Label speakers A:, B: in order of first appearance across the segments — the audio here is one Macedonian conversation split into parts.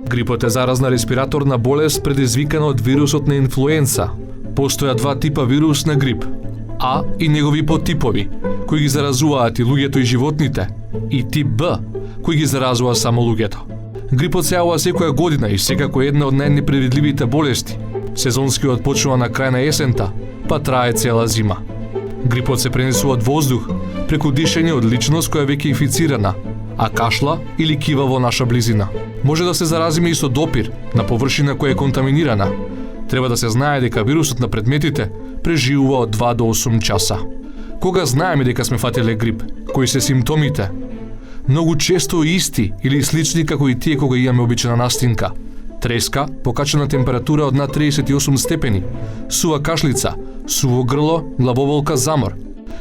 A: Грипот е заразна респираторна болест предизвикана од вирусот на инфлуенца. Постојат два типа вирус на грип, А и негови подтипови, кои ги заразуваат и луѓето и животните, и тип Б, кои ги заразува само луѓето. Грипот се јавува секоја година и секако е една од најнепредвидливите болести. Сезонскиот почнува на крај на есента, па трае цела зима. Грипот се пренесува од воздух, преку дишење од личност која веќе е инфицирана, а кашла или кива во наша близина. Може да се заразиме и со допир на површина која е контаминирана. Треба да се знае дека вирусот на предметите преживува од 2 до 8 часа. Кога знаеме дека сме фатиле грип, кои се симптомите? Многу често исти или слични како и тие кога имаме обична настинка. Треска, покачена температура од над 38 степени, сува кашлица, суво грло, главоболка, замор.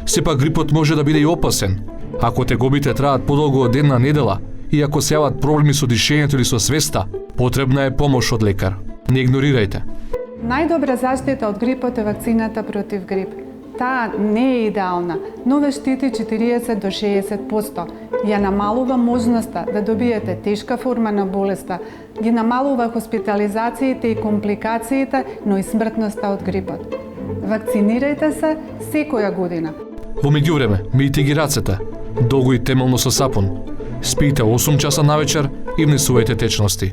A: Сепак грипот може да биде и опасен. Ако тегобите траат подолго од една недела и ако се јават проблеми со дишењето или со свеста, потребна е помош од лекар. Не игнорирајте.
B: Најдобра заштита од грипот е вакцината против грип. Таа не е идеална, но ве штити 40 до 60%. Ја намалува можноста да добиете тешка форма на болеста, ги намалува хоспитализациите и компликациите, но и смртноста од грипот. Вакцинирајте се секоја година.
A: Во меѓувреме, мијте ги рацете, долго и темелно со сапун. Спијте 8 часа навечер и внесувајте течности.